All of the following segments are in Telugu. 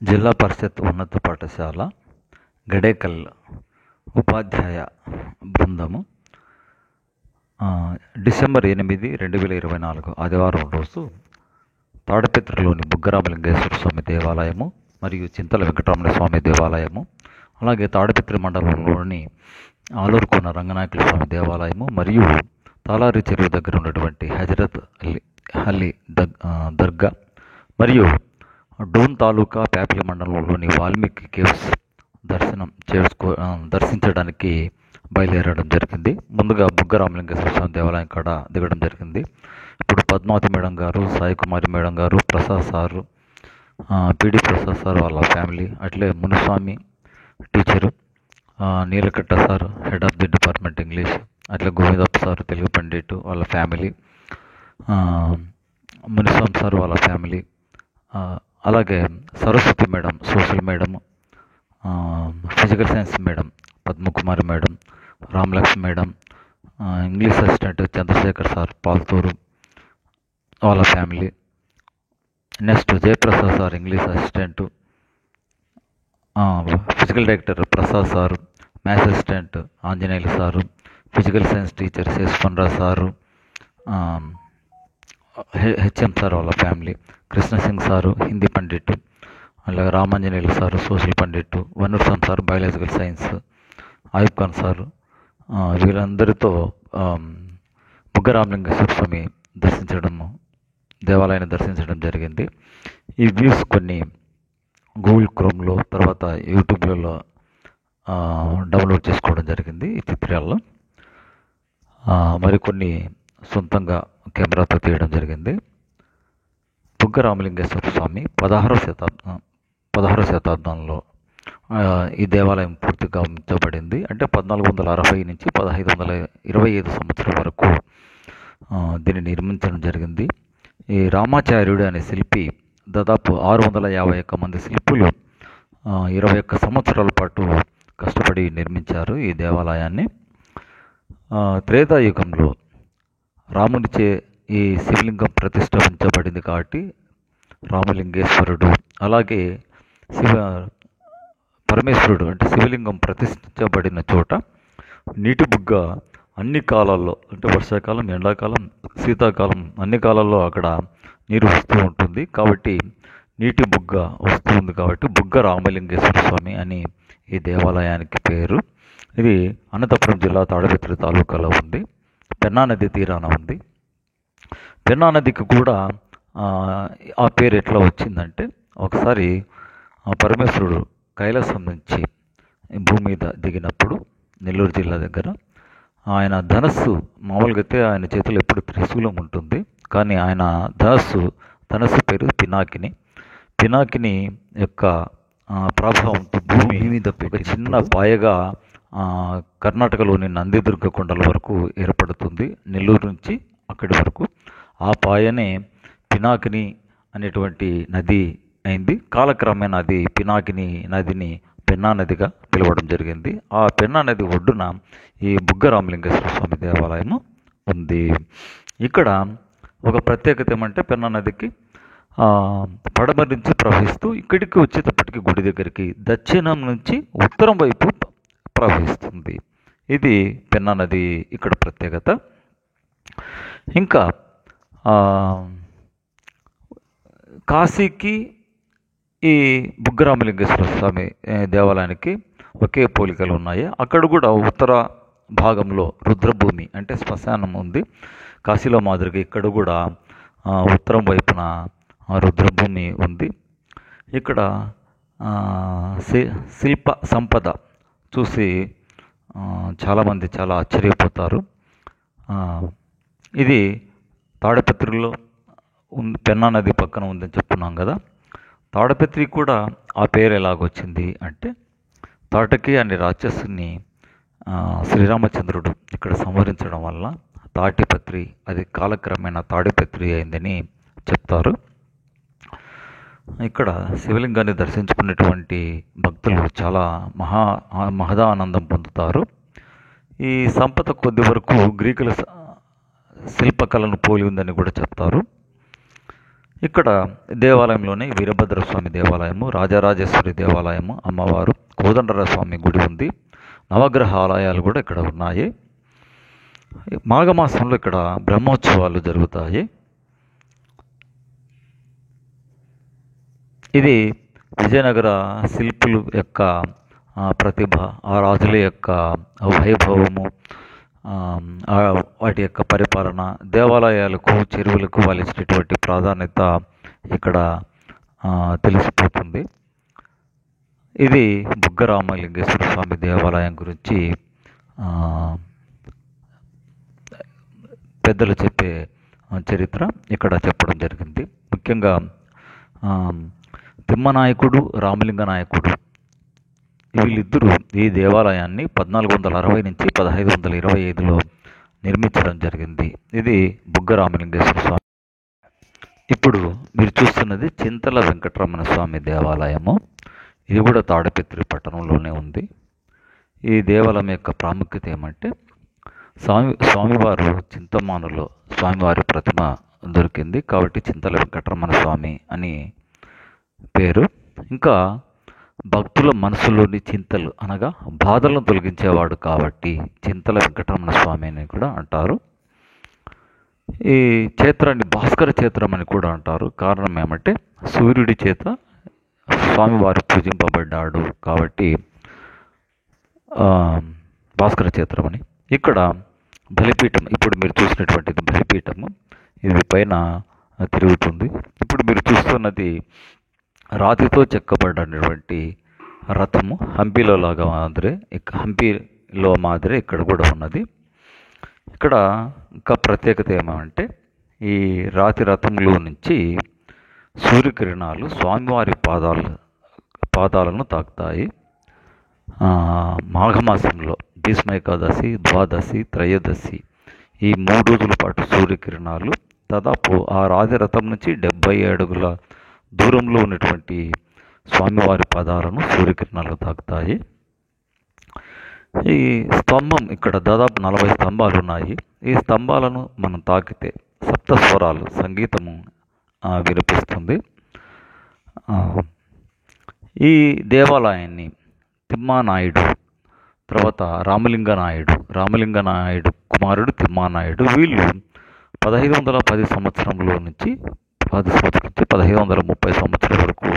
జిల్లా పరిషత్ ఉన్నత పాఠశాల గడేకల్ ఉపాధ్యాయ బృందము డిసెంబర్ 8, 2024 ఆదివారం రోజు తాడిపత్రిలోని బుగ్గరామలింగేశ్వర స్వామి దేవాలయము మరియు చింతల వెంకటరమణ స్వామి దేవాలయము, అలాగే తాడిపత్రి మండలంలోని ఆలూరుకోన రంగనాయకుల స్వామి దేవాలయము మరియు తాలారి చెరువు దగ్గర ఉన్నటువంటి హజరత్ అలీ దర్గా మరియు డోన్ తాలూకా ప్యాపిలి మండలంలోని వాల్మీకి కేవ్స్ దర్శించడానికి బయలుదేరడం జరిగింది. ముందుగా బుగ్గరామలింగేశ్వర స్వామి దేవాలయం కాడ దిగడం జరిగింది. ఇప్పుడు పద్మావతి మేడం గారు, సాయి కుమారి మేడం గారు, Prasad sir, PD Prasad sir వాళ్ళ ఫ్యామిలీ, అట్లే Muniswamy teacher, Neelakanta sir head of the department English, అట్లే గోవిందప్ప సార్ తెలుగు పండిట్ వాళ్ళ ఫ్యామిలీ, మునిస్వామి సార్ వాళ్ళ ఫ్యామిలీ, అలాగే Saraswati madam social madam, physical science madam Padmakumari madam, Ramalakshmi madam, English assistant Chandrashekar sir Palturu వాళ్ళ family, next Jayaprasad sir English assistant, physical director Prasad sir, maths assistant Anjaneyulu sir, physical science teacher Seshapanraj sir, HM sir వాళ్ళ ఫ్యామిలీ, కృష్ణసింగ్ సారు హిందీ పండిట్, అలాగే Ramanjaneyulu sir social pandit, Vanoor sir biological science, Ayub Khan sir, వీళ్ళందరితో బుగ్గరామలింగేశ్వర స్వామి దేవాలయాన్ని దర్శించడం జరిగింది. ఈ వ్యూస్ కొన్ని గూగుల్ క్రోమ్లో తర్వాత యూట్యూబ్లలో డౌన్లోడ్ చేసుకోవడం జరిగింది. ఈ చిత్రాల్లో మరికొన్ని సొంతంగా కెమెరాతో తీయడం జరిగింది. బుగ్గరామలింగేశ్వర స్వామి 16వ శతాబ్దంలో ఈ దేవాలయం పూర్తిగా ఉంచబడింది. అంటే 1460 నుంచి 1525 సంవత్సరం వరకు దీన్ని నిర్మించడం జరిగింది. ఈ రామాచార్యుడు అనే శిల్పి దాదాపు 651 మంది శిల్పులు 21 సంవత్సరాల పాటు కష్టపడి నిర్మించారు ఈ దేవాలయాన్ని. త్రేతాయుగంలో రామునిచే ఈ శివలింగం ప్రతిష్ఠించబడింది కాబట్టి రామలింగేశ్వరుడు, అలాగే పరమేశ్వరుడు అంటే శివలింగం ప్రతిష్ఠించబడిన చోట నీటి బుగ్గ అన్ని కాలాల్లో అంటే వర్షాకాలం, ఎండాకాలం, శీతాకాలం అన్ని కాలాల్లో అక్కడ నీరు వస్తూ ఉంటుంది. కాబట్టి నీటి బుగ్గ వస్తుంది కాబట్టి బుగ్గ రామలింగేశ్వర స్వామి అని ఈ దేవాలయానికి పేరు. ఇది అనంతపురం జిల్లా తాడిపత్రి తాలూకాలో ఉంది. పెన్నా నది తీరాన ఉంది. పెన్నా నదికి కూడా ఆ పేరు ఎట్లా వచ్చిందంటే, ఒకసారి పరమేశ్వరుడు కైలాసం నుంచి భూమి మీద దిగినప్పుడు నెల్లూరు జిల్లా దగ్గర ఆయన ధనస్సు, మామూలుగా అయితే ఆయన చేతిలో ఎప్పుడు త్రిశూలం ఉంటుంది, కానీ ఆయన ధనస్సు పేరు పినాకిని యొక్క ప్రభావంతో భూమి మీద ఒక చిన్న పాయగా కర్ణాటకలోని నందిదుర్గ కొండల వరకు ఏర్పడుతుంది. నెల్లూరు నుంచి అక్కడి వరకు ఆ పాయనే పినాకిని అనేటువంటి నది అయింది. కాలక్రమేణా అది పినాకిని నదిని పెన్నా నదిగా పిలవడం జరిగింది. ఆ పెన్నా నది ఒడ్డున ఈ బుగ్గరామలింగేశ్వర స్వామి దేవాలయము ఉంది. ఇక్కడ ఒక ప్రత్యేకత ఏమంటే, పెన్నా నదికి పడమర నుంచి ప్రవహిస్తూ ఇక్కడికి వచ్చేటప్పటికి గుడి దగ్గరికి దక్షిణం నుంచి ఉత్తరం వైపు ప్రవహిస్తుంది. ఇది పెన్నా నది ఇక్కడ ప్రత్యేకత. ఇంకా కాశీకి ఈ బుగ్గరామలింగేశ్వర స్వామి దేవాలయానికి ఒకే పోలికలు ఉన్నాయి. అక్కడ కూడా ఉత్తర భాగంలో రుద్రభూమి అంటే శ్మశానం ఉంది. కాశీలో మాదిరిగా ఇక్కడ కూడా ఉత్తరం వైపున రుద్రభూమి ఉంది. ఇక్కడ శిల్ప సంపద చూసి చాలామంది చాలా ఆశ్చర్యపోతారు. ఇది తాడిపత్రిలో పెన్నా నది పక్కన ఉందని చెప్పున్నాం కదా. తాడిపత్రి కూడా ఆ పేరు ఎలాగొచ్చింది అంటే, తాటకి అనే రాక్షసుని శ్రీరామచంద్రుడు ఇక్కడ సంహరించడం వల్ల తాటిపత్రి, అది కాలక్రమేణా తాడిపత్రి అయిందని చెప్తారు. ఇక్కడ శివలింగాన్ని దర్శించుకున్నటువంటి భక్తులు చాలా మహదా ఆనందం పొందుతారు. ఈ సంపద కొద్ది వరకు గ్రీకుల శిల్పకళను పోలి ఉందని కూడా చెప్తారు. ఇక్కడ దేవాలయంలోనే వీరభద్రస్వామి దేవాలయము, రాజరాజేశ్వరి దేవాలయము, అమ్మవారు, కోదండరామస్వామి గుడి ఉంది. నవగ్రహ ఆలయాలు కూడా ఇక్కడ ఉన్నాయి. మాఘమాసంలో ఇక్కడ బ్రహ్మోత్సవాలు జరుగుతాయి. ఇది విజయనగర శిల్పుల యొక్క ప్రతిభ, ఆ రాజుల యొక్క వైభవము, వాటి యొక్క పరిపాలన, దేవాలయాలకు, చెరువులకు వాళ్ళు ఇచ్చినటువంటి ప్రాధాన్యత ఇక్కడ తెలిసిపోతుంది. ఇది బుగ్గరామలింగేశ్వర స్వామి దేవాలయం గురించి పెద్దలు చెప్పే చరిత్ర ఇక్కడ చెప్పడం జరిగింది. ముఖ్యంగా తిమ్మనాయకుడు, రామలింగ నాయకుడు వీళ్ళిద్దరూ ఈ దేవాలయాన్ని 1460 నుంచి 1525లో నిర్మించడం జరిగింది. ఇది బుగ్గరామలింగేశ్వర స్వామి. ఇప్పుడు మీరు చూస్తున్నది చింతల వెంకటరమణ స్వామి దేవాలయము. ఇది కూడా తాడిపత్రి పట్టణంలోనే ఉంది. ఈ దేవాలయం యొక్క ప్రాముఖ్యత ఏమంటే స్వామివారు చింతమానులో స్వామివారి ప్రతిమ దొరికింది కాబట్టి చింతల వెంకటరమణ స్వామి అని పేరు. ఇంకా భక్తుల మనసులోని చింతలు అనగా బాధలను తొలగించేవాడు కాబట్టి చింతల వెంకటరమణ స్వామి అని కూడా అంటారు. ఈ క్షేత్రాన్ని భాస్కర క్షేత్రం అని కూడా అంటారు. కారణం ఏమంటే సూర్యుడి చేత స్వామివారు పూజింపబడ్డాడు కాబట్టి భాస్కర క్షేత్రం అని. ఇక్కడ బలిపీఠం, ఇప్పుడు మీరు చూసినటువంటిది బలిపీఠము, ఇది పైన తిరుగుతుంది. ఇప్పుడు మీరు చూస్తున్నది రాతితో చెక్కబడినటువంటి రథము, హంపీలో లాగా మాదిరే, హంపీలో మాదిరే ఇక్కడ కూడా ఉన్నది. ఇక్కడ ఇంకా ప్రత్యేకత ఏమంటే ఈ రాతి రథంలో నుంచి సూర్యకిరణాలు స్వామివారి పాదాలను తాకుతాయి. మాఘమాసంలో భీష్మ ఏకాదశి, ద్వాదశి, త్రయోదశి ఈ 3 రోజుల పాటు సూర్యకిరణాలు దాదాపు ఆ రాజరథం నుంచి 70 అడుగుల దూరంలో ఉన్నటువంటి స్వామివారి పాదాలను సూర్యకిరణాలు తాకుతాయి. ఈ స్తంభం, ఇక్కడ దాదాపు 40 స్తంభాలు ఉన్నాయి. ఈ స్తంభాలను మనం తాకితే సప్తస్వరాలు సంగీతము వినిపిస్తుంది. ఈ దేవాలయాన్ని తిమ్మానాయుడు, తర్వాత రామలింగ నాయుడు కుమారుడు తిమ్మానాయుడు, వీళ్ళు 1510 సంవత్సరంలో నుంచి 1530 సంవత్సరం వరకు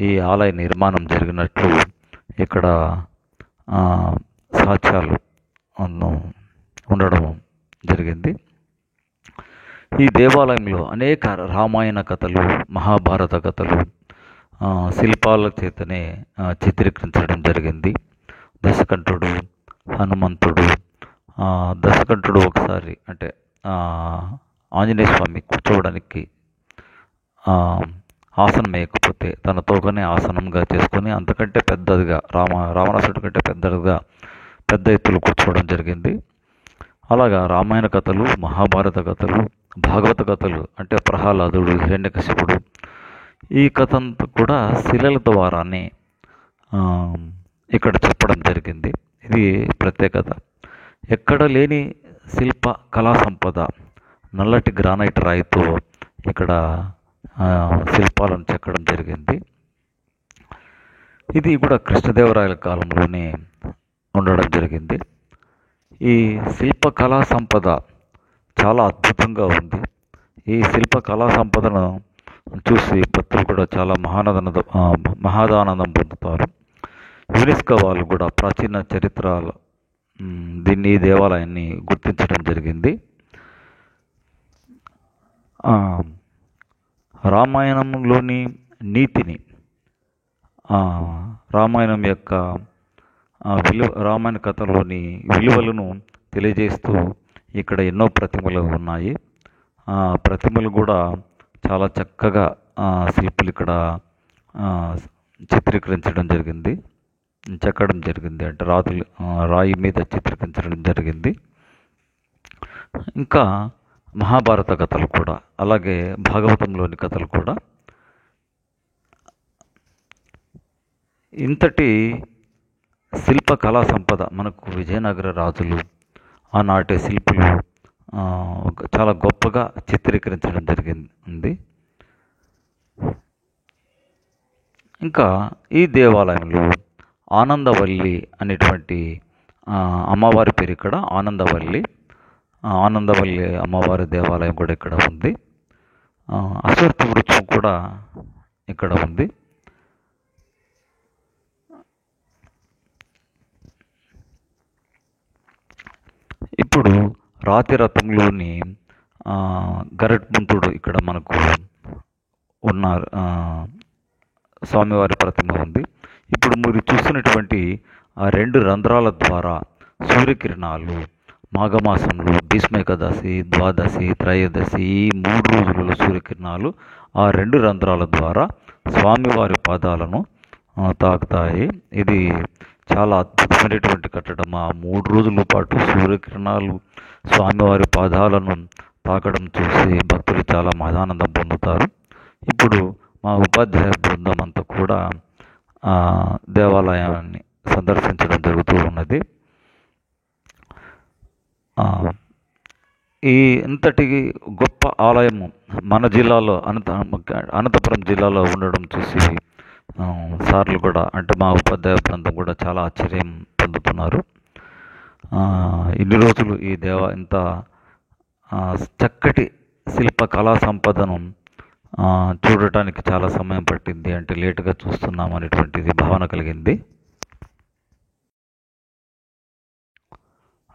ఈ ఆలయ నిర్మాణం జరిగినట్లు ఇక్కడ సాక్ష్యాలు ఉండడం జరిగింది. ఈ దేవాలయంలో అనేక రామాయణ కథలు, మహాభారత కథలు శిల్పాల చేతనే చిత్రీకరించడం జరిగింది. దశకంఠుడు, హనుమంతుడు, దశకంఠుడు ఒకసారి అంటే ఆంజనేయ స్వామి కూర్చోవడానికి ఆసనం వేయకపోతే తన తోకనే ఆసనంగా చేసుకొని అంతకంటే పెద్దదిగా రావణాసుడి కంటే పెద్ద ఎత్తులు కూర్చోవడం జరిగింది. అలాగా రామాయణ కథలు, మహాభారత కథలు, భాగవత కథలు అంటే ప్రహ్లాదుడు, హిరణ్యకశిపుడు, ఈ కథ అంతా కూడా శిలల ద్వారానే ఇక్కడ చెప్పడం జరిగింది. ఇది ప్రత్యేకత. ఎక్కడ లేని శిల్ప కళా సంపద, నల్లటి గ్రానైట్ రాయితో ఇక్కడ శిల్పాలను చెక్కడం జరిగింది. ఇది కూడా కృష్ణదేవరాయల కాలంలోనే ఉండడం జరిగింది. ఈ శిల్ప కళా సంపద చాలా అద్భుతంగా ఉంది. ఈ శిల్ప కళా సంపదను చూసి భక్తులు కూడా చాలా మహాదానందం పొందుతారు. యునెస్కో వాళ్ళు కూడా ప్రాచీన చరిత్రలో ఈ దేవాలయాన్ని గుర్తించడం జరిగింది. రామాయణంలోని నీతిని, రామాయణం యొక్క రామాయణ కథలోని విలువలను తెలియజేస్తూ ఇక్కడ ఎన్నో ప్రతిమలు ఉన్నాయి. ప్రతిమలు కూడా చాలా చక్కగా శిల్పులు ఇక్కడ చిత్రీకరించడం జరిగింది, చెక్కడం జరిగింది, అంటే రాయి మీద చిత్రీకరించడం జరిగింది. ఇంకా మహాభారత కథలు కూడా, అలాగే భాగవతంలోని కథలు కూడా. ఇంతటి శిల్ప కళా సంపద మనకు విజయనగర రాజులు, ఆనాటి శిల్పులు చాలా గొప్పగా చిత్రీకరించడం జరిగింది. ఇంకా ఈ దేవాలయంలో ఆనందవల్లి అనేటువంటి అమ్మవారి పేరు ఇక్కడ ఆనందవల్లి. ఆనందవల్లి అమ్మవారి దేవాలయం కూడా ఇక్కడ ఉంది. అశ్వత్థ వృక్షం కూడా ఇక్కడ ఉంది. ఇప్పుడు రాతిరథంలోని గరుత్మంతుడు ఇక్కడ మనకు ఉన్నారు. స్వామివారి ప్రతిమ ఉంది. ఇప్పుడు మీరు చూస్తున్నటువంటి ఆ 2 రంధ్రాల ద్వారా సూర్యకిరణాలు మాఘమాసంలో భీష్మ ఏకాదశి, ద్వాదశి, త్రయోదశి ఈ 3 రోజులలో సూర్యకిరణాలు ఆ 2 రంధ్రాల ద్వారా స్వామివారి పాదాలను తాకుతాయి. ఇది చాలా అద్భుతమైనటువంటి కట్టడం. ఆ 3 రోజుల పాటు సూర్యకిరణాలు స్వామివారి పాదాలను తాకడం చూసి భక్తులు చాలా మహానందం పొందుతారు. ఇప్పుడు మా ఉపాధ్యాయ బృందం అంతా కూడా దేవాలయాన్ని సందర్శించడం జరుగుతూ ఉన్నది. ఈ ఇంతటి గొప్ప ఆలయము మన జిల్లాలో అనంతపురం జిల్లాలో ఉండడం చూసి సార్లు కూడా అంటే మా ఉపాధ్యాయ బృందం కూడా చాలా ఆశ్చర్యం పొందుతున్నారు. ఇన్ని రోజులు ఇంత చక్కటి శిల్ప కళా సంపదను చూడటానికి చాలా సమయం పట్టింది, అంటే లేటుగా చూస్తున్నాం అనేటువంటిది భావన కలిగింది.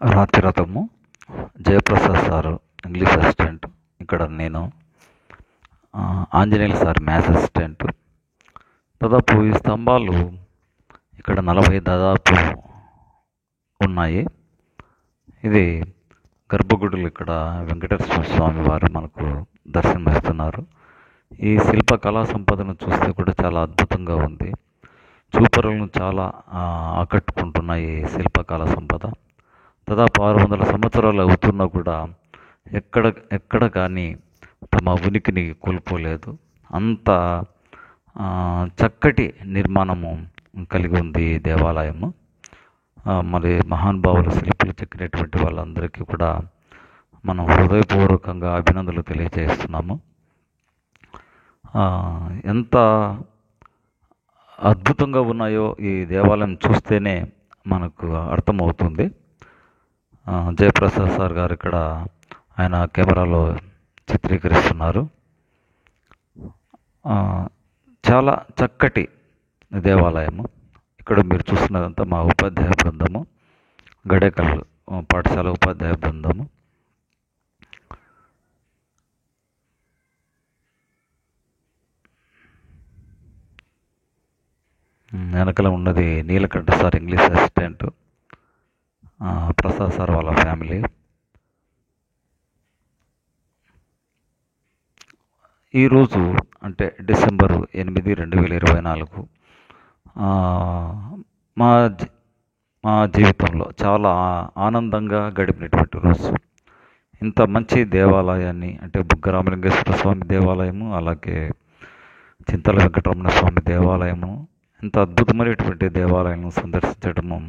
రాతిరథము జయప్రసాద్ సారు ఇంగ్లీష్ అసిస్టెంట్, ఇక్కడ నేను ఆంజనేయులు సార్ మ్యాథ్స్ అసిస్టెంట్. దాదాపు ఈ స్తంభాలు ఇక్కడ 40 దాదాపు ఉన్నాయి. ఇది గర్భగుడులు. ఇక్కడ వెంకటేశ్వర స్వామి వారు మనకు దర్శనమిస్తున్నారు. ఈ శిల్ప కళా సంపదను చూస్తే కూడా చాలా అద్భుతంగా ఉంది. చూపరులను చాలా ఆకట్టుకుంటున్నాయి ఈ శిల్పకళా సంపద. దాదాపు 600 సంవత్సరాలు అవుతున్నా కూడా ఎక్కడ కానీ తమ ఉనికిని కోల్పోలేదు. అంత చక్కటి నిర్మాణము కలిగి ఉంది ఈ దేవాలయము. మరి మహానుభావులు శిల్పులు చెక్కినటువంటి వాళ్ళందరికీ కూడా మనం హృదయపూర్వకంగా అభినందనలు తెలియజేస్తున్నాము. ఎంత అద్భుతంగా ఉన్నాయో ఈ దేవాలయం చూస్తేనే మనకు అర్థమవుతుంది. జయప్రసాద్ సార్ గారు ఇక్కడ ఆయన కెమెరాలో చిత్రీకరిస్తున్నారు. చాలా చక్కటి దేవాలయము. ఇక్కడ మీరు చూస్తున్నదంతా మా ఉపాధ్యాయ బృందము, గడేకల్ పాఠశాల ఉపాధ్యాయ బృందము. వెనకల ఉన్నది Neelakanta sir English assistant, Prasad sir వాళ్ళ ఫ్యామిలీ. ఈరోజు అంటే డిసెంబరు 8, 2024 మా జీవితంలో చాలా ఆనందంగా గడిపినటువంటి రోజు. ఇంత మంచి దేవాలయాన్ని అంటే బుగ్గ రామలింగేశ్వర స్వామి దేవాలయము, అలాగే చింతల వెంకటరమణ స్వామి దేవాలయము, ఇంత అద్భుతమైనటువంటి దేవాలయాలను సందర్శించడము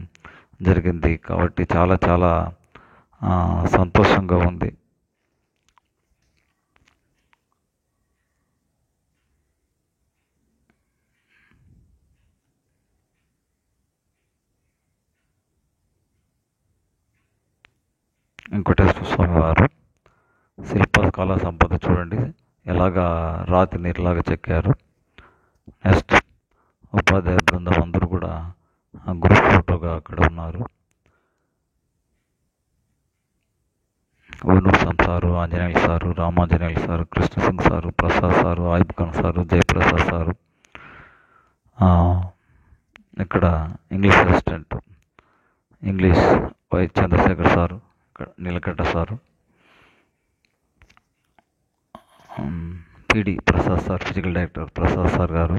జరిగింది. కాబట్టి చాలా చాలా సంతోషంగా ఉంది. వెంకటేశ్వర స్వామి వారు శిల్పకళా సంపద చూడండి, ఎలాగా రాతి నీరులాగా చెక్కారు. నెక్స్ట్ ఉపాధ్యాయ బృందం అందరూ కూడా గ్రూప్ ఫోటోగా అక్కడ ఉన్నారు. Venuswamy sir, Anjaneyulu sir, Ramanjaneyulu sir, Krishnasingh sir, Prasad sir, Ayub Khan sir, Jayaprasad sir, ఇక్కడ English assistant English Y Chandrashekar sir, Neelakanta sir, PD Prasad sir, physical director Prasad sir గారు,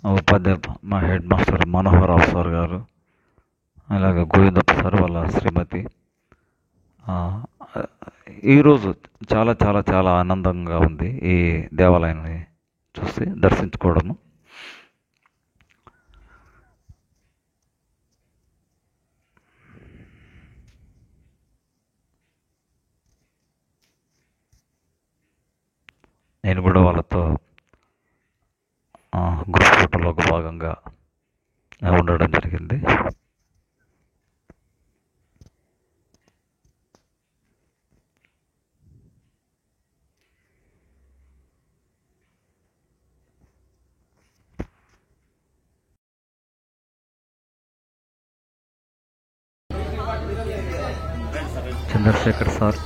ఉపాధ్యాయ మా హెడ్ మాస్టర్ మనోహరరావు సార్ గారు, అలాగే గోవిందప్ప సార్ వాళ్ళ శ్రీమతి. ఈరోజు చాలా చాలా చాలా ఆనందంగా ఉంది ఈ దేవాలయాన్ని చూసి దర్శించుకోవడము. నేను కూడా వాళ్ళతో గ్రూప్ ఫోటోలో ఒక భాగంగా ఉండడం జరిగింది. చంద్రశేఖర్ సార్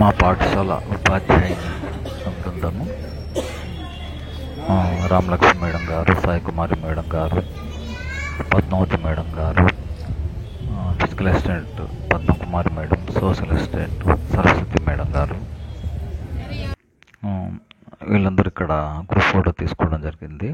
మా పాఠశాల ఉపాధ్యాయుని బృందము, రామలక్ష్మి మేడం గారు, సాయి కుమారి మేడం గారు, పద్మావతి మేడం గారు, physical assistant Padmakumari madam, social assistant Saraswati madam గారు, వీళ్ళందరూ ఇక్కడ గ్రూప్ ఫోటో తీసుకోవడం జరిగింది.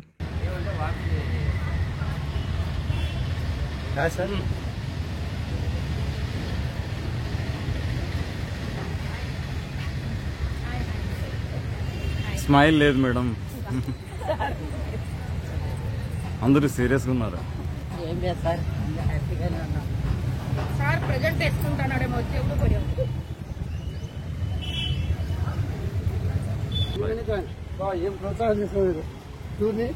స్మైల్ లేదు మేడం, అందరూ సీరియస్గా ఉన్నారు. సార్ ప్రెజెంట్ వేసుకుంటాడేమో వచ్చి ఏం ప్రోత్సాహం చేస్తున్నారు చూడండి.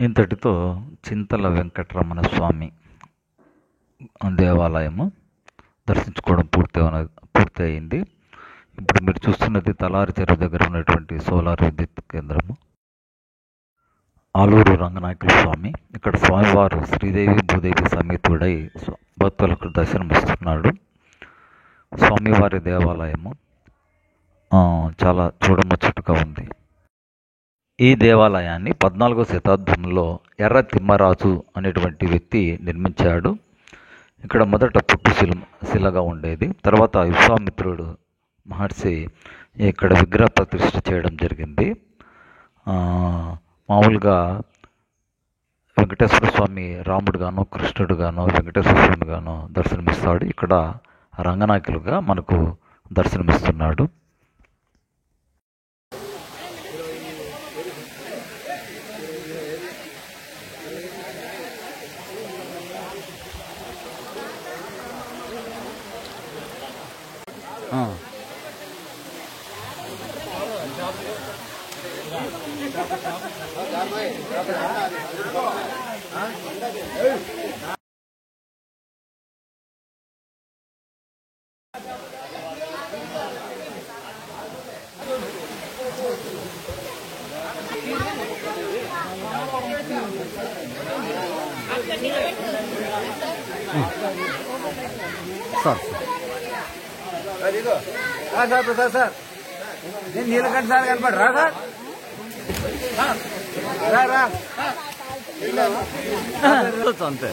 ఇంతటితో చింతల వెంకటరమణ స్వామి దేవాలయము దర్శించుకోవడం పూర్తి అయింది. ఇప్పుడు మీరు చూస్తున్నది తలారి చెరువు దగ్గర ఉన్నటువంటి సోలార్ విద్యుత్ కేంద్రము. ఆలూరు రంగనాయకుల స్వామి, ఇక్కడ స్వామివారు శ్రీదేవి భూదేవి సమేతుడై భక్తులకు దర్శనమిస్తున్నాడు. స్వామివారి దేవాలయము చాలా చూడముచ్చటగా ఉంది. ఈ దేవాలయాన్ని 14వ శతాబ్దంలో ఎర్ర తిమ్మరాజు అనేటువంటి వ్యక్తి నిర్మించాడు. ఇక్కడ మొదట పుట్టు శిలగా ఉండేది. తర్వాత విశ్వామిత్రుడు మహర్షి ఇక్కడ విగ్రహ ప్రతిష్ఠ చేయడం జరిగింది. మామూలుగా వెంకటేశ్వర స్వామి రాముడుగాను, కృష్ణుడుగాను, వెంకటేశ్వర స్వామిగాను దర్శనమిస్తాడు. ఇక్కడ రంగనాయకులుగా మనకు దర్శనమిస్తున్నాడు. సార్ ప్రసాద్ సార్, నేను నీలకంఠ సార్ కనపడు రా సార్, రా అంతే.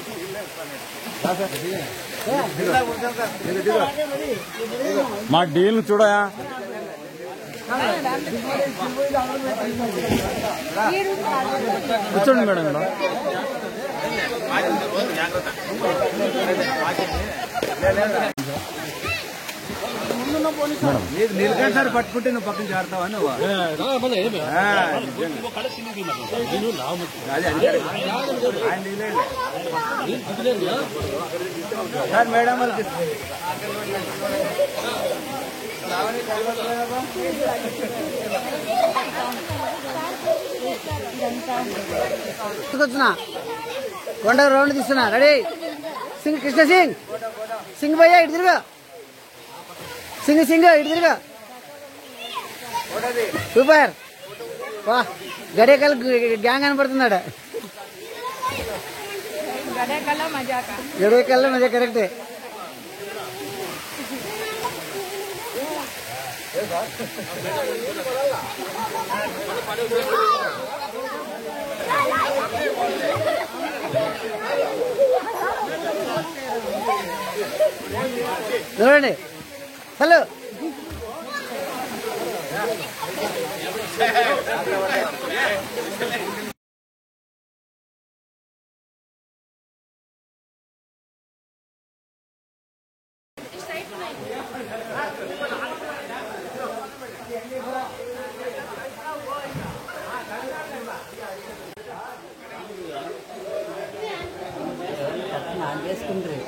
మా డీల్ చూడయా. కూర్చోండి మేడం. నీకు నీలకంఠ సార్ పట్టుకుంటే నువ్వు పక్కన చేరుతావా నువ్వు? సార్ మేడం వాళ్ళకి వచ్చిన కొండ రౌండ్ తీస్తున్నా. రెడీ సింగ్, కృష్ణ సింగ్, సింగ్ భయ్యా ఇటు తిరుగు, సింగ్ సింగ్ ఇటు తిరుగు. సూపర్. వా గడేకల్ గ్యాంగ్ కనపడుతున్నాడు. గడేకల్లా మజా కరెక్టే. చూడండి. హలో చేసుకుంటారు.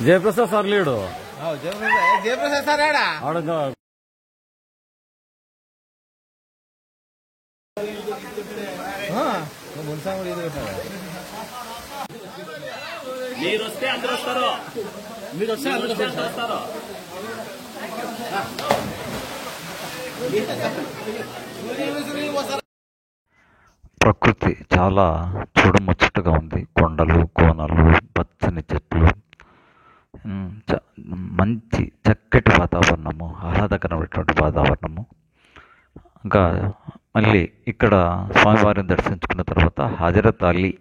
జయప్రసాద్ సార్ లేడు జయప్రసాద్ సార్ ఆడా ఆడ మీరు వస్తే అందరూ వస్తారు. మీరు వస్తే అందరూ వస్తారు. ప్రకృతి చాలా చూడముచ్చటగా ఉంది. కొండలు, కోనలు, పచ్చని చెట్లు, మంచి చక్కటి వాతావరణము, ఆహ్లాదకరమైనటువంటి వాతావరణము. ఇంకా మళ్ళీ ఇక్కడ స్వామివారిని దర్శించుకున్న తర్వాత హజరత్ అలీ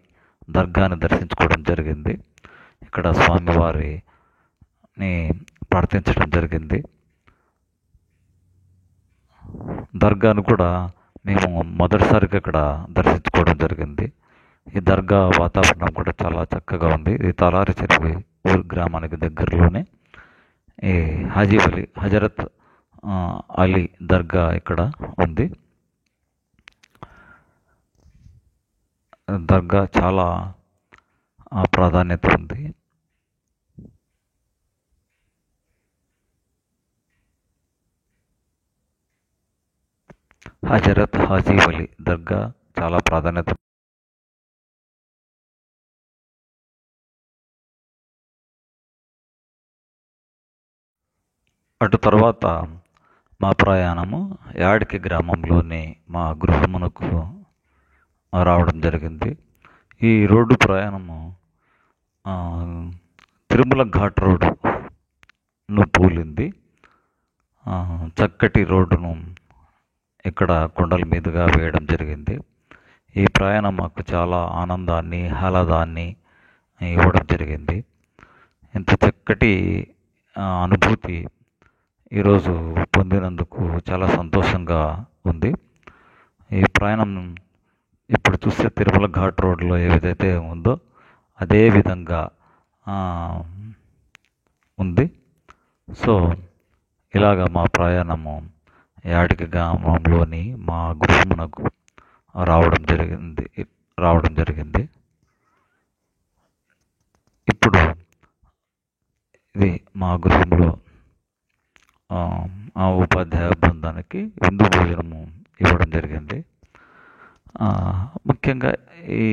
దర్గాని దర్శించుకోవడం జరిగింది. ఇక్కడ స్వామివారిని ప్రార్థించడం జరిగింది. దర్గాను కూడా మేము మొదటిసారిగా ఇక్కడ దర్శించుకోవడం జరిగింది. ఈ దర్గా వాతావరణం కూడా చాలా చక్కగా ఉంది. ఇది తలారి చెరువు ఊరు గ్రామానికి దగ్గరలోనే ఈ హజరత్ అలీ దర్గా ఇక్కడ ఉంది. దర్గా చాలా ప్రాధాన్యత ఉంది. హజరత్ హాజీ అలీ దర్గా చాలా ప్రాధాన్యత. అటు తర్వాత మా ప్రయాణము యాడికి గ్రామంలోని మా గృహమునకు రావడం జరిగింది. ఈ రోడ్డు ప్రయాణము తిరుమల ఘాట్ రోడ్డును పోలింది. చక్కటి రోడ్డును ఇక్కడ కొండల మీదుగా వేయడం జరిగింది. ఈ ప్రయాణం మాకు చాలా ఆనందాన్ని, ఆహ్లాదాన్ని ఇవ్వడం జరిగింది. ఇంత చక్కటి అనుభూతి ఈరోజు పొందినందుకు చాలా సంతోషంగా ఉంది. ఈ ప్రయాణం ఇప్పుడు చూస్తే తిరుమల ఘాట్ రోడ్లో ఏ విధైతే ఉందో అదే విధంగా ఉంది. సో ఇలాగా మా ప్రయాణము యాడికి గ్రామంలోని మా గృహమునకు రావడం జరిగింది. ఇప్పుడు ఇది మా గృహంలో ఆ ఉపాధ్యాయ బృందానికి విందు భోజనము ఇవ్వడం జరిగింది. ముఖ్యంగా ఈ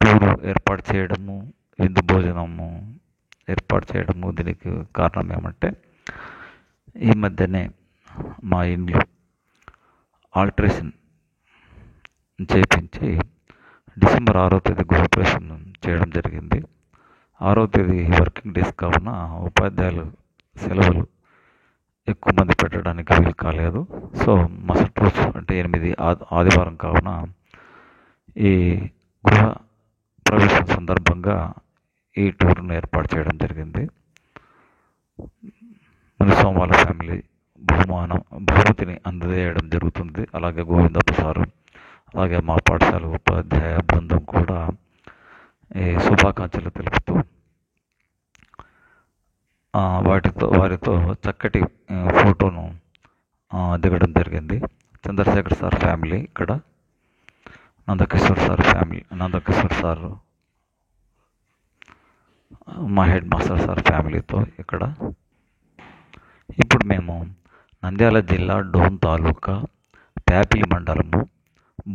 టూరు ఏర్పాటు చేయడము, విందు భోజనము ఏర్పాటు చేయడము దీనికి కారణం ఏమంటే ఈ మధ్యనే మా ఇంట్లో ఆల్ట్రేషన్ చేయించి డిసెంబర్ 6వ తేదీ గృహప్రవేశం చేయడం జరిగింది. 6వ తేదీ వర్కింగ్ డేస్ కావున ఉపాధ్యాయులు సెలవులు ఎక్కువ మంది పెట్టడానికి వీలు కాలేదు. సో మరుసటి రోజు అంటే 8 ఆదివారం కావున ఈ గృహ ప్రవేశం సందర్భంగా ఈ టూర్ను ఏర్పాటు చేయడం జరిగింది. మునిస్వామి ఫ్యామిలీ బహుమతిని అందజేయడం జరుగుతుంది. అలాగే గోవిందప్ప సారు, అలాగే మా పాఠశాల ఉపాధ్యాయ బృందం కూడా ఈ శుభాకాంక్షలు తెలుపుతూ వారితో చక్కటి ఫోటోను దిగడం జరిగింది. చంద్రశేఖర్ సార్ ఫ్యామిలీ ఇక్కడ, నందకిషోర్ సార్ మా హెడ్ మాస్టర్ సార్ ఫ్యామిలీతో ఇక్కడ. ఇప్పుడు మేము నంద్యాల జిల్లా డోన్ తాలూకా ప్యాపిలి మండలము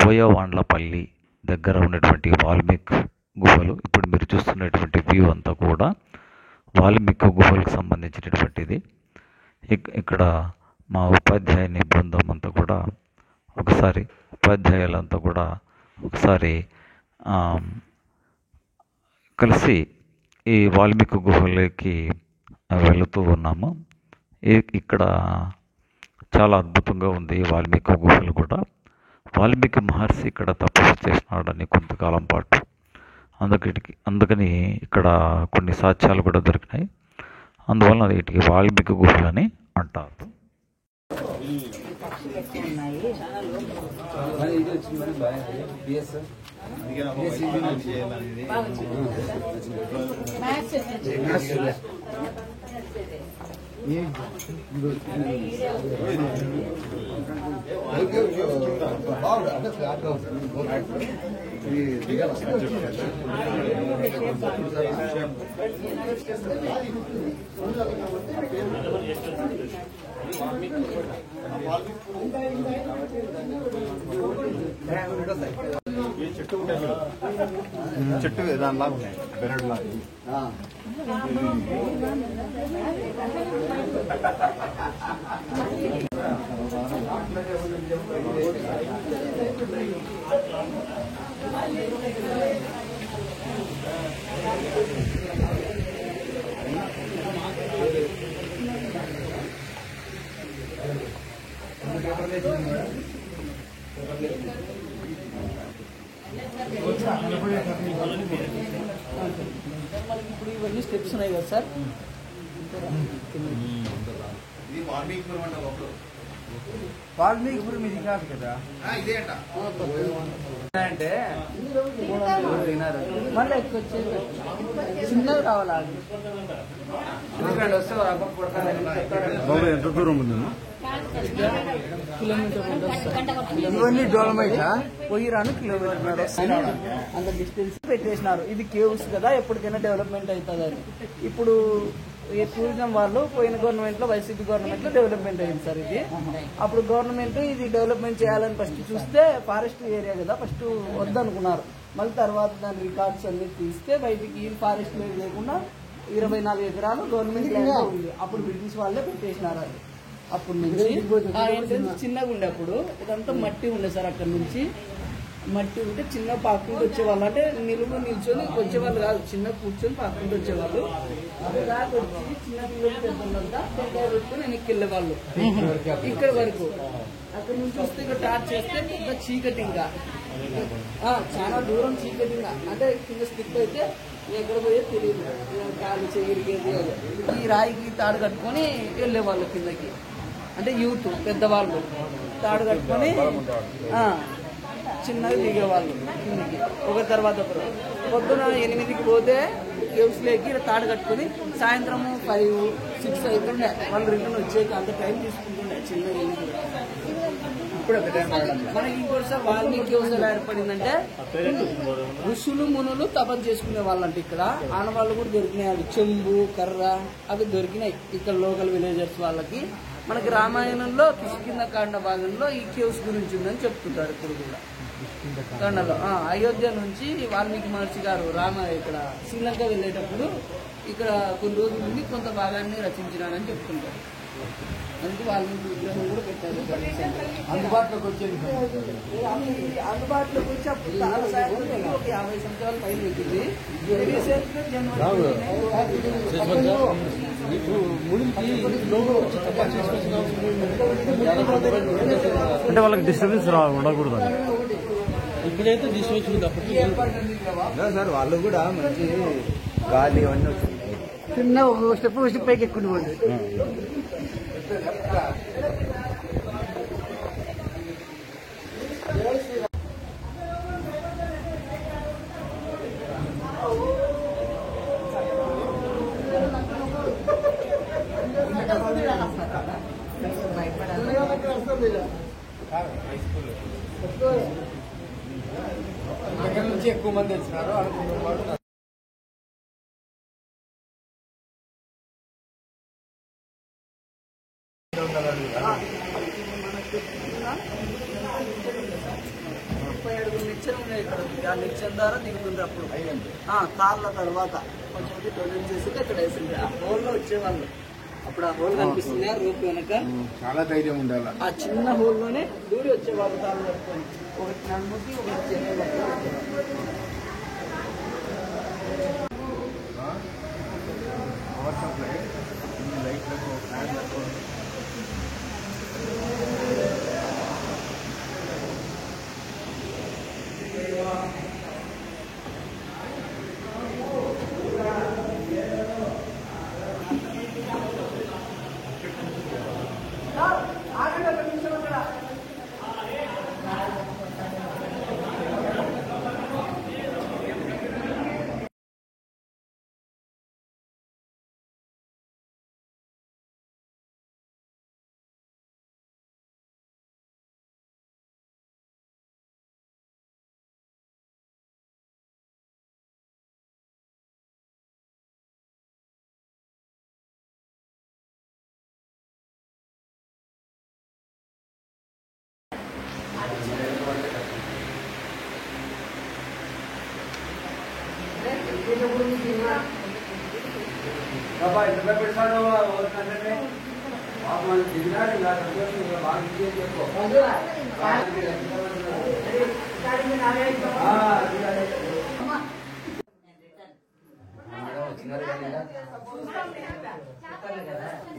బోయవాండ్లపల్లి దగ్గర ఉన్నటువంటి వాల్మీకి గుహలు. ఇప్పుడు మీరు చూస్తున్నటువంటి వ్యూ అంతా కూడా వాల్మీకి గుహలకు సంబంధించినటువంటిది. ఇక్కడ మా ఉపాధ్యాయుని బృందం అంతా కూడా ఉపాధ్యాయులంతా కూడా ఒకసారి కలిసి ఈ వాల్మీకి గుహలకి వెళుతూ ఉన్నాము. ఇక్కడ చాలా అద్భుతంగా ఉంది వాల్మీకి గుహలు కూడా. వాల్మీకి మహర్షి ఇక్కడ తపస్సు చేసినాడని కొంతకాలం పాటు. అందుకని ఇక్కడ కొన్ని సాక్ష్యాలు కూడా దొరికినాయి. అందువలన వీటికి వాల్మీకి గుహలని అంటారు. చెట్టు దానిలాగా ఉన్నాయి, బెరడులాగా. ఇప్పుడు ఇవన్నీ స్టెప్స్ ఉన్నాయి కదా సార్. వాల్మీకిపురం ఇది కాదు కదా, అంటే మళ్ళీ ఎక్కువ చిన్నది కావాలా? వస్తే బాబు ఎంత దూరం ఉందమ్మా? కిలోమీటర్ ఇవన్నీ డోలమైట్ పోయి రాను కిలోమీటర్ అంత డిస్టెన్స్ పెట్టేసినారు. ఇది కేవ్స్ కదా, ఎప్పటికైనా డెవలప్మెంట్ అవుతుంది అని. ఇప్పుడు ఈ టూరిజం వాళ్ళు పోయిన గవర్నమెంట్ లో, వైసీపీ గవర్నమెంట్ లో డెవలప్మెంట్ అయింది సార్ ఇది. అప్పుడు గవర్నమెంట్ ఇది డెవలప్మెంట్ చేయాలని ఫస్ట్ చూస్తే ఫారెస్ట్ ఏరియా కదా, ఫస్ట్ వద్దనుకున్నారు. మళ్ళీ తర్వాత దాని రికార్డ్స్ అన్ని తీస్తే బయటికి ఈ ఫారెస్ట్ లేకుండా 24 ఎకరాలు గవర్నమెంట్ ల్యాండ్ ఉంది. అప్పుడు బ్రిటిష్ వాళ్ళే పెట్టేసినారు అది. అప్పుడు నుంచి చిన్నగా ఉండే, అప్పుడు ఇదంతా మట్టి ఉండే సార్. అక్కడ నుంచి మట్టి ఉంటే చిన్న పాకుంటూ వచ్చేవాళ్ళు, అంటే నిల్చొని వచ్చేవాళ్ళు కాదు, చిన్న కూర్చొని పాకుంటూ వచ్చేవాళ్ళు. దాకా వచ్చి చిన్న పిల్లలు పెద్దలంతా టెంకాయ పెట్టుకుని వెనక్కి వెళ్ళేవాళ్ళు ఇక్కడ వరకు. అక్కడ నుంచి వస్తే ఇక్కడ టార్చ్ చేస్తే పెద్ద చీకటి, ఇంకా చాలా దూరం చీకటి. అంటే కింద స్టిక్ అయితే ఎక్కడ పోయే తెలియదు, కాలు చెయ్యిరిగేది. ఈ రాయికి తాడు కట్టుకొని వెళ్ళేవాళ్ళు కిందకి, అంటే యూత్ పెద్దవాళ్ళు తాడు కట్టుకొని చిన్నగా దిగేవాళ్ళు కిందకి. ఒకరి తర్వాత ఒకరు పొద్దున 8కి పోతే కేవ్స్ లేకి తాడు కట్టుకుని సాయంత్రము 5, 6 అవుతుండే వాళ్ళు రిటర్న్ వచ్చేకి. అంత టైం తీసుకుంటుండే చిన్న ఇల్లు. ఇప్పుడు మనకి ఇంకోటి సార్ వాల్మీకి కేవ్స్ ఎలా ఏర్పడిందంటే, ఋషులు మునులు తపస్సు చేసుకునే వాళ్ళంటే ఇక్కడ ఆనవాళ్ళు కూడా దొరికినాయి. అవి చెంబు, కర్ర అవి దొరికినాయి ఇక్కడ లోకల్ విలేజర్స్ వాళ్ళకి. మనకి రామాయణంలో కిష్కింద కాండ భాగంలో ఈ కేవ్స్ గురించి ఉందని చెప్తుంటారు. ఇప్పుడు కూడా కాండలో అయోధ్య నుంచి వాల్మీకి మహర్షి గారు ఇక్కడ శ్రీలంక వెళ్ళేటప్పుడు ఇక్కడ కొన్ని రోజుల నుండి కొంత భాగాన్ని రచించినారని చెప్తుంటారు. అందుకే వాల్మీకి విగ్రహం కూడా పెట్టారు. అందుబాటులోకి వచ్చేది, అందుబాటులోకి వచ్చి అప్పుడు చాలా సార్లు ఒక 50 సంవత్సరాల పైన పెట్టింది. అంటే వాళ్ళకి డిస్టర్బెన్స్ ఉండకూడదు. ఇప్పుడైతే తీసుకొచ్చింది అప్పటికి సార్ వాళ్ళు కూడా మంచి గాలి అవన్నీ వచ్చింది. చిన్న ఒక స్టెప్ పైకి ఎక్కువ పోండి. అక్కడ నుంచి ఎక్కువ మంది వచ్చినారు అనుకున్న నిచ్చెన ఉన్నాయి ఇక్కడ. ఆ నిచ్చెన ద్వారా దిగుతుంది అప్పుడు తాళ్ళ తర్వాత కొంచెం డొనేట్ చేసి ఇక్కడ వేసింది ఆ హోల్లో వచ్చేవాళ్ళు. అప్పుడు ఆ హోల్ కనిపిస్తుంది రూప్ వెనక చాలా ధైర్యం ఉండాలి. ఆ చిన్న హోల్లోనే దూరి వచ్చేవాళ్ళు తాళ్ళు కట్టుకొని, ఒకటి నడుముకి ఒకటి చెన్నై. పవర్ సప్లై లైట్లకు ఫ్యాన్లకు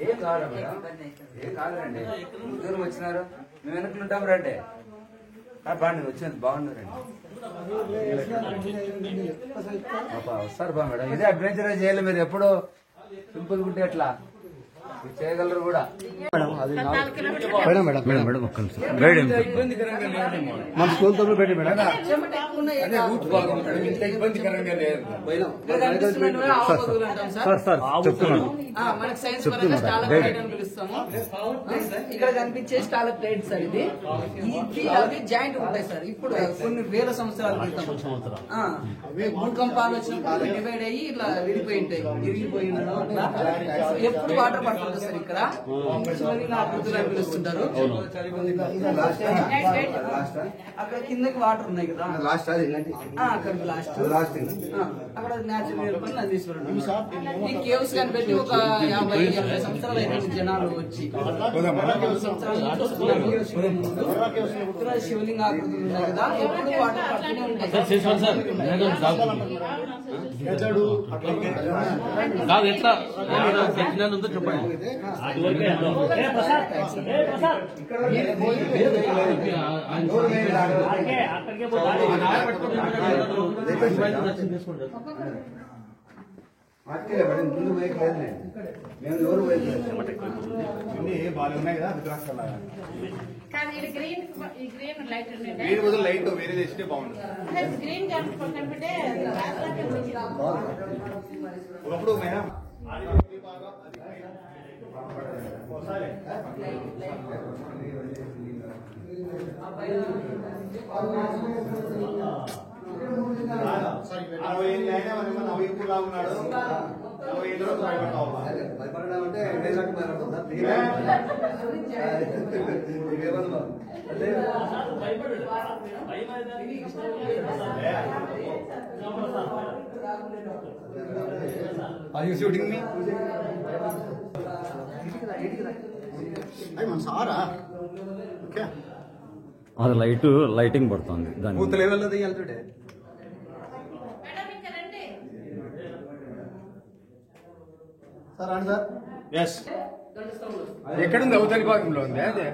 ఏం కావాలి మేడం? ఏం కావాలండి? దూరం వచ్చినారు, మేము వెనక్కుంటాం రండి. బాగా వచ్చినది బాగున్నారండి. వస్తారు బా మేడం. ఇదే అడ్వెంచర్ చేయాలి. మీరు ఎప్పుడు సింపుల్ ఉంటే ఎట్లా చేయగలరు కూడా మేడం. మేడం ఒక్క నిమిషం గైడ్ మన స్కూల్ తో పెట్టి మేడం అదే రూట్ బాగుంది. ఇంత ఇబ్బందికరంగా లేదు సార్ చెప్తున్నాను. మనకి సైన్స్ పరంగా స్టాలర్ ప్లేట్ అని పిలుస్తాము. ఇక్కడ కనిపించే స్టాలర్ ప్లేట్ సార్ ఇది అది జాయింట్ ఉంటాయి సార్. ఇప్పుడు కొన్ని వేల సంవత్సరాల క్రితం భూకంపాలు వచ్చినప్పుడు డివైడ్ అయ్యి ఇట్లా విడిపోయి ఉంటాయి, విరిగిపోయిన ఎప్పుడు వాటర్ పడుతుంది సార్. ఇక్కడ ఆకృతులు అని పిలుస్తుంటారు. అక్కడ కిందకి వాటర్ ఉన్నాయి కదా, అక్కడికి లాస్ట్ అక్కడ న్యాచురల్ నందీశ్వరుడు. ఈ కేవ్స్ కనిపెట్టి ఒక 50 సంవత్సరాలు అయితే జనాలు వచ్చి శివలింగ ఆకృతులు ఉన్నాయి కదా, ఎప్పుడు వాటర్ పడుతూనే ఉంటాయి. చెప్పండి. ముందు బైక్ లేదు మేము ఎవరు బైక్ బాగున్నాయి కదా. కానీ ఇది గ్రీన్ లైట్ వీడి బదులు లైట్ వేరే తెచ్చితే బాగుంటుంది. గ్రీన్ కనిపెట్టే ఒకప్పుడు madam Are you shooting me? మన సారా ఓకే అది లైటింగ్ పడుతుంది దాని పూత లెవెల్లో తీయాలి చూడే. సార్ అండి సార్. ఎస్ ఎక్కడుంది? అవతలి భాగంలో ఉంది. అదే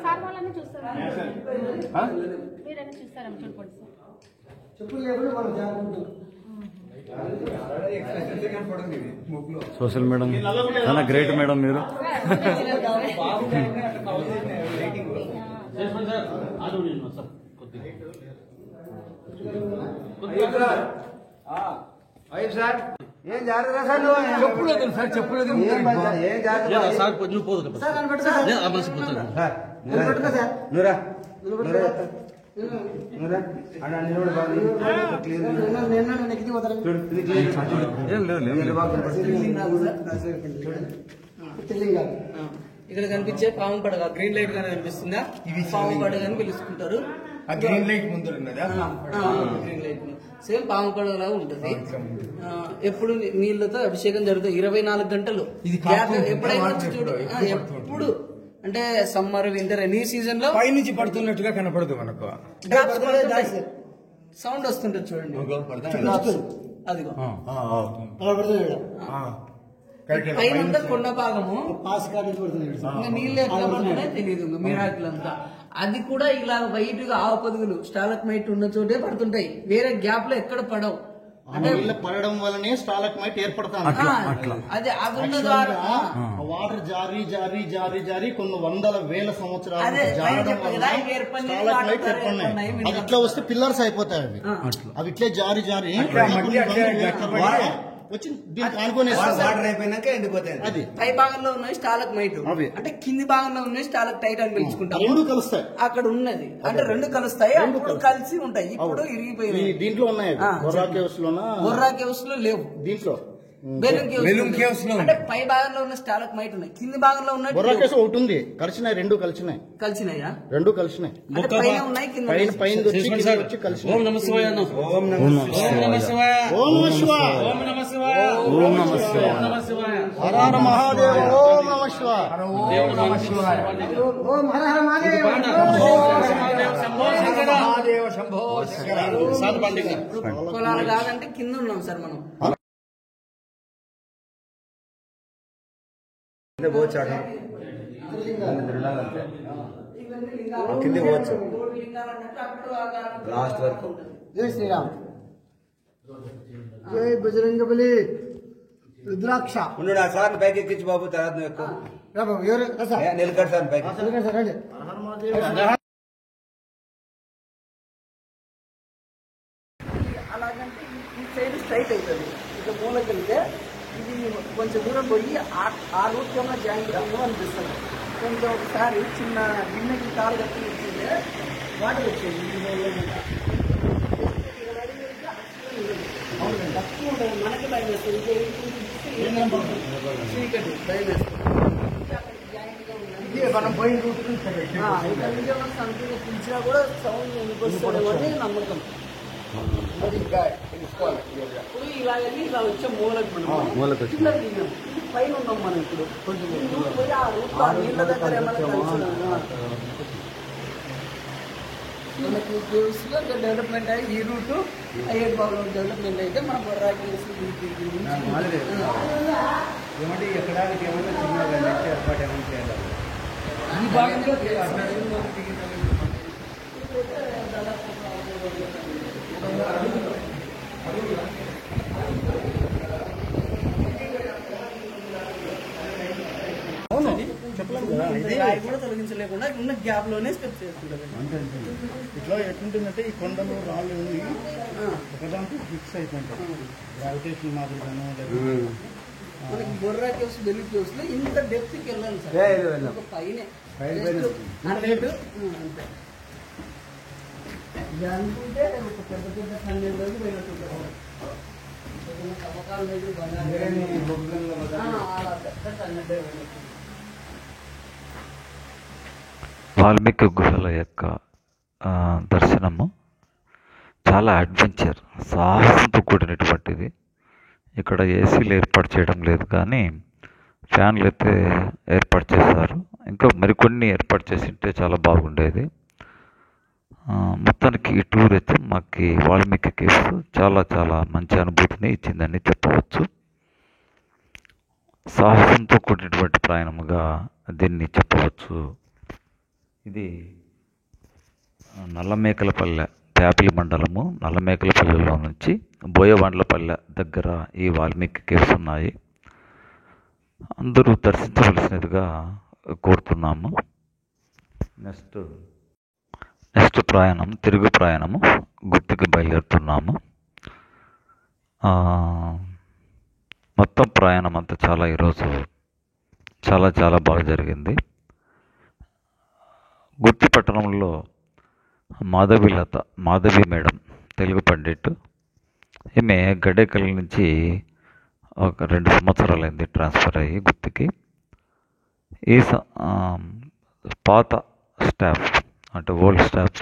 సార్ వాళ్ళని చూస్తారా? మీరైనా చూస్తారా? చూడండి సార్. చెప్పులు లేకుండా మనం జాగ్రత్త. సోషల్ మేడం చాలా గ్రేట్ మేడం మీరు. సార్ ఏం జాగ్రత్త సార్? చెప్పులేదు సార్, చెప్పులేదు. ఏం జాగ్రత్త సార్ కొంచెం పోదు నువ్వురా ఇక్కడ కనిపించే పాము పడగ గ్రీన్ లైట్ గానే కనిపిస్తుందా? పాము పడగ అని పిలుస్తుంటారు. ఆ గ్రీన్ లైట్ ముందు ఉన్నదా? గ్రీన్ లైట్ సేమ్ పాము కడవలా ఉంటుంది. ఎప్పుడు నీళ్ళతో అభిషేకం జరుగుతుంది 24 గంటలు. ఎప్పుడైనా చూడు, ఎప్పుడు అంటే సమ్మర్ వింటర్ ఎనీ సీజన్ లో పైనుంచి పడుతున్నట్టుగా కనపడదు మనకు. సౌండ్ వస్తుంటది చూడండి, అదిగో పైన కొండ భాగము నీళ్ళు ఎట్లా పడుతున్నాయో తెలియదు. మిరాకిల్ అంతా అది కూడా ఇలా వైట్ గా ఆవు పొదుగులు స్టాలక్మైట్ ఉన్న చోటే పడుతుంటాయి, వేరే గ్యాప్ లో ఎక్కడ పడవు. అంటే పడడం వల్లనే స్టాలక్మైట్ ఏర్పడతాను. అదే అది ఉన్న ద్వారా వాటర్ జారీ జారీ జారీ జారీ కొన్ని వందల వేల సంవత్సరాలు అది ఇట్లా వస్తే పిల్లర్స్ అయిపోతాయి. అవి ఇట్లే జారీ జారీ వచ్చి దీనికి వాటర్ అయిపోయినాక ఎండిపోతాయి. అది పై భాగంలో ఉన్నాయి స్టాలక్మైట్, అంటే కింది భాగంలో ఉన్నాయి స్టాలక్టైట్ అని పిలుచుకుంటాం. రెండు కలుస్తాయి అక్కడ ఉన్నది అంటే రెండు కలుస్తాయి, అప్పుడు కలిసి ఉంటాయి. ఇప్పుడు ఇరిగిపోయి దీంట్లో ఉన్నాయి. బొర్రా కేవ్స్ లో లేవు, దీంట్లో బెలూన్ కేవ్స్ అంటే పై భాగంలో ఉన్న స్టాలక్మైట్ ఉన్నాయి, కింది భాగంలో ఉన్నాయి. బొర్రా కేవ్స్ ఒకటి ఉంది, కలిసినాయి, రెండు కలిసినాయా? రెండు కలిసినాయి, పైన ఉన్నాయి కింద పైన వచ్చి కలిసి. ఓం నమ శివాయ. ఓం నమ శివాయ. ఓం నమ శివాయ. ఓం నమ శివాయ. ఓం నమ శివాయ. ఓం నమ శివాయ. హర హర మహాదేవ. ఓం నమ శివాయ. ఓం నమ శివాయ. ఓం హర హర మహాదేవ. శంభో శంకర. మహాదేవ శంభో శంకర. సాధు పండిత పొలాలు కాదంటే కింద ఉన్నాం సార్ మనం. పోచాడు కింద పోవచ్చు లాస్ట్ వరకు. జై శ్రీరామ్. జై బజరంగబలి. రుద్రాక్ష ఉండు. ఆ సార్ పైకి ఎక్కించి బాబు, తర్వాత నువ్వు ఎక్కువ నిలకడ సార్ పైకి. అలాగంటే ఈ సైడ్ స్ట్రైట్ అవుతుంది, ఇక మూలకెళ్తే ఇది కొంచెం దూరం పోయి ఆ రూట్ కన్నా జాయింట్ కావు అనిపిస్తుంది. కొంచెం ఒకసారి చిన్న గిన్నెకి కాలు కట్టి వచ్చిందే వాటర్ వచ్చేది తక్కువ ఉంటుంది, మనకి భయం వేస్తుంది. చీకటి భయం వేస్తుంది. మనం పోయిన రూట్ సంతలో పిలిచినా కూడా సౌండ్ వినిపిస్తుంది అని నమ్మకం. ఇప్పుడు ఇలా వెళ్ళి ఇలా వచ్చే మూలకు మనం కింద దిగాం, పైన ఉన్నాం మనం. ఇప్పుడు కొంచెం పోయి ఆ రూట్ నీళ్ళ దగ్గర ఏమైనా మనకి కేవ్స్ లో డెవలప్మెంట్ అయ్యి ఈ రూట్ అయ్యేటి బాబు డెవలప్మెంట్ అయితే మన బొర్రా కేవ్స్ ఎక్కడానికి ఏమైనా చిన్నగా ఏర్పాటు ఏమైనా చేయాలి. ఈ భాగంలో కూడా తొలగించలేకుండా ఉన్న గ్యాప్ లోనే స్టెప్ చేసుకుంటారు. ఇట్లా ఎట్లుంటుందంటే ఈ కొండలు రాళ్ళు ఒకదాంట్లో ఫిక్స్ అయిపోయింటాయి, గ్రావిటేషన్ మాదిరిగానో. మనకి బొర్రా కేవ్స్ బెల్లి కేవ్స్ లో ఇంత డెప్త్ కి వెళ్ళాలి సార్, పైనే అంతే. ఇది అనుకుంటే ఒక పెద్ద పెద్ద 12 రోజులు పోయినట్టు తవ్వకాలు వాల్మీకి గుహల యొక్క దర్శనము చాలా అడ్వెంచర్, సాహసంతో కూడినటువంటిది. ఇక్కడ ఏసీలు ఏర్పాటు చేయడం లేదు, కానీ ఫ్యాన్లు అయితే ఏర్పాటు చేశారు. ఇంకా మరికొన్ని ఏర్పాటు చేసి ఉంటే చాలా బాగుండేది. మొత్తానికి ఈ టూర్ అయితే మాకు వాల్మీకి కేవ్స్ చాలా చాలా మంచి అనుభూతిని ఇచ్చిందని చెప్పవచ్చు. సాహసంతో కూడినటువంటి ప్రయాణముగా దీన్ని చెప్పవచ్చు. ఇది నల్లమేకలపల్లె, ప్యాపిలి మండలము నల్లమేకలపల్లెలో నుంచి బోయవాండ్లపల్లె దగ్గర ఈ వాల్మీకి కేవ్స్ ఉన్నాయి. అందరూ దర్శించవలసినదిగా కోరుతున్నాము. నెక్స్ట్ ప్రయాణం, తిరుగు ప్రయాణము గుత్తికి బయలుదేరుతున్నాము. మొత్తం ప్రయాణం అంతా చాలా ఈరోజు చాలా చాలా బాగా జరిగింది. గుత్తి పట్టణంలో మాధవి మేడం, తెలుగు పండిట్, ఈమె గడేకల్ నుంచి ఒక 2 సంవత్సరాలైంది ట్రాన్స్ఫర్ అయ్యి గుత్తికి. ఈ పాత స్టాఫ్ అంటే ఓల్డ్ స్టాఫ్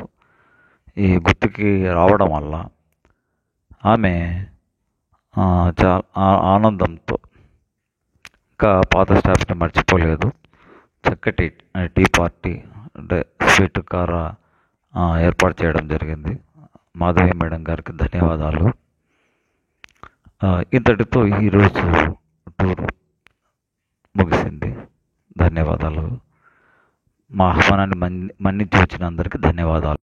ఈ గుర్తుకి రావడం వల్ల ఆమె ఆనందంతో ఇంకా పాత స్టాఫ్ని మర్చిపోలేదు. చక్కటి టీ పార్టీ అంటే స్వీట్ కార ఏర్పాటు చేయడం జరిగింది. మాధవి మేడం గారికి ధన్యవాదాలు. ఇంతటితో ఈరోజు టూర్ ముగిసింది. ధన్యవాదాలు. మా ఆహ్వానాన్ని మన్నించి వచ్చిన అందరికీ ధన్యవాదాలు.